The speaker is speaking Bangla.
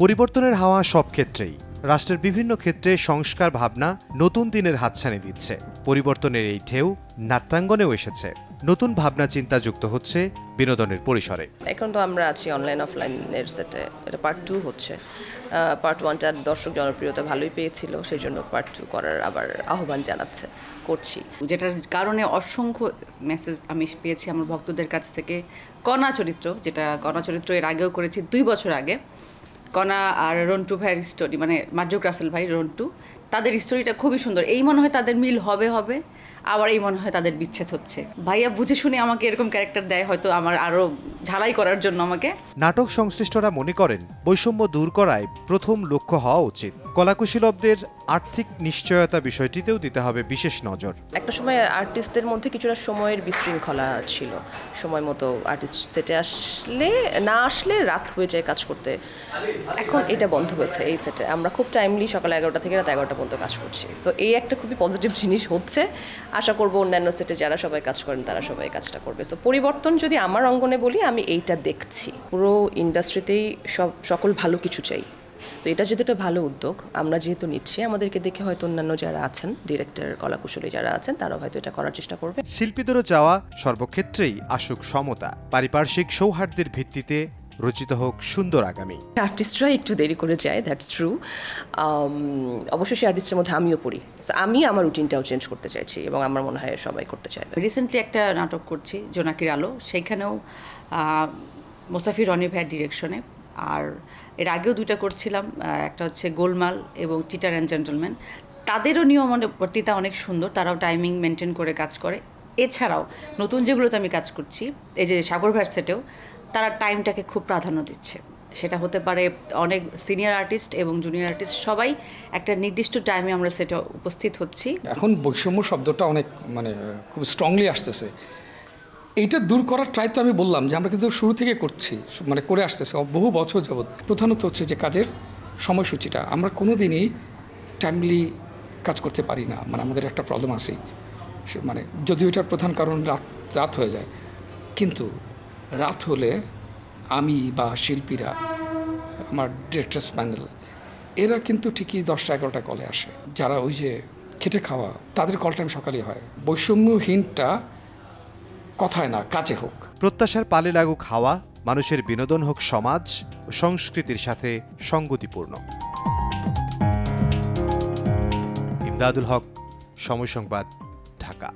পরিবর্তনের হাওয়া সব ক্ষেত্রেই। রাষ্ট্রের বিভিন্ন ক্ষেত্রে সংস্কার ভাবনা নতুন দিনের হাতছানি দিচ্ছে। পরিবর্তনের এই ঢেউ নাট্যাঙ্গনেও এসেছে। নতুন ভাবনা চিন্তা যুক্ত হচ্ছে বিনোদনের পরিসরে। এখন তো আমরা আছি অনলাইন অফলাইনের সেটে, এটা পার্ট 2 হচ্ছে। পার্ট 1টা দর্শক জনপ্রিয়তা ভালোই পেয়েছিল, সেই জন্য পার্ট 2 করার আবার আহ্বান জানাচ্ছে, করছি। যেটার কারণে অসংখ্য মেসেজ আমি পেয়েছি আমার ভক্তদের কাছ থেকে। কণা চরিত্র, যেটা কণা চরিত্র এর আগেও করেছি 2 বছর আগে। কণা আর রন্টু ভাইয়ের স্টোরি, মানে মার্জুক রাসেল ভাই রন্টু, তাদের স্টোরিটা খুবই সুন্দর। এই মনে হয় তাদের মিল হবে, আবার এই মনে হয় তাদের বিচ্ছেদ হচ্ছে। ভাইয়া বুঝে শুনে আমাকে এরকম ক্যারেক্টার দেয় হয়তো আমার আরও ঝালাই করার জন্য আমাকে। নাটক সংশ্লিষ্টরা মনে করেন বৈষম্য দূর করায় প্রথম লক্ষ্য হওয়া উচিত। কলাকুশলীদের আর্থিক নিশ্চয়তা বিষয়টিতেও দিতে হবে বিশেষ নজর। একটা সময় আর্টিস্টদের মধ্যে কিছুটা সময়ের বিশৃঙ্খলা ছিল। সময় মতো আর্টিস্ট সেটে আসলে রাত হয়ে যায় কাজ করতে। এখন এটা বন্ধ হয়েছে এই সেটে। আমরা খুব টাইমলি সকাল 11টা থেকে রাত 11টা পর্যন্ত কাজ করছি। সো এই একটা খুবই পজিটিভ জিনিস হচ্ছে। আশা করব অন্যান্য সেটে যারা সবাই কাজ করেন তারা সবাই কাজটা করবে। সো পরিবর্তন যদি আমার অঙ্গনে বলি, আমি এইটা দেখছি। পুরো ইন্ডাস্ট্রিতেই সকল ভালো কিছু চাই। তো এটা যদি একটা ভালো উদ্যোগ আমরা যেহেতু নিচ্ছি, আমাদেরকে দেখে হয়তো অন্যান্য যারা আছেন, ডিরেক্টর, কলাকুশলী যারা আছেন, তারাও হয়তো এটা করার চেষ্টা করবে। শিল্পীদেরও চাওয়া সর্বক্ষেত্রেই আসুক সমতা, পারিপার্শ্বিক সৌহার্দ্যের ভিত্তিতে রচিত হোক সুন্দর আগামী। আর্টিস্টরা একটু দেরি করে যায়, দ্যাটস ট্রু। অবশ্যই সেই আর্টিস্টের মধ্যে আমিও পড়ি। আমি আমার রুটিনটাও চেঞ্জ করতে চাইছি এবং আমার মনে হয় সবাই করতে চাইবে। রিসেন্টলি একটা নাটক করছি, জোনাকির আলো, সেইখানেও মোসাফির রনি ভাইয়ের ডিরেকশনে। আর এর আগেও 2টা করছিলাম, একটা হচ্ছে গোলমাল এবং চিটার অ্যান্ড জেন্টলম্যান। তাদেরও নিয়মানুবর্তিতা অনেক সুন্দর, তারাও টাইমিং মেনটেন করে কাজ করে। এছাড়াও নতুন যেগুলোতে আমি কাজ করছি, এই যে সাগর ভাইয়ের সেটেও, তারা টাইমটাকে খুব প্রাধান্য দিচ্ছে। সেটা হতে পারে অনেক সিনিয়র আর্টিস্ট এবং জুনিয়র আর্টিস্ট, সবাই একটা নির্দিষ্ট টাইমে আমরা সেটে উপস্থিত হচ্ছি। এখন বৈষম্য শব্দটা অনেক খুব স্ট্রংলি আসতেছে। এইটা দূর করার ট্রাই তো আমি বললাম যে আমরা কিন্তু শুরু থেকে করছি, করে আসতেছে বহু বছর যাবৎ। প্রধানত হচ্ছে যে কাজের সময়সূচিটা আমরা কোনো দিনই টাইমলি কাজ করতে পারি না। আমাদের একটা প্রবলেম আছে, যদিও এটার প্রধান কারণ রাত হয়ে যায়। কিন্তু রাত হলে আমি বা শিল্পীরা, আমার ডিরেক্টর্স প্যানেল, এরা কিন্তু ঠিকই 10টা-11টা কলে আসে। যারা ওই যে খেটে খাওয়া, তাদের কল টাইম সকালই হয়। বৈষম্যহীনটা কথায় না, কাজে হোক। প্রত্যাশার পালে লাগুক হাওয়া, মানুষের বিনোদন হোক সমাজ ও সংস্কৃতির সাথে সঙ্গতিপূর্ণ। ইমদাদুল হক, সময় সংবাদ, ঢাকা।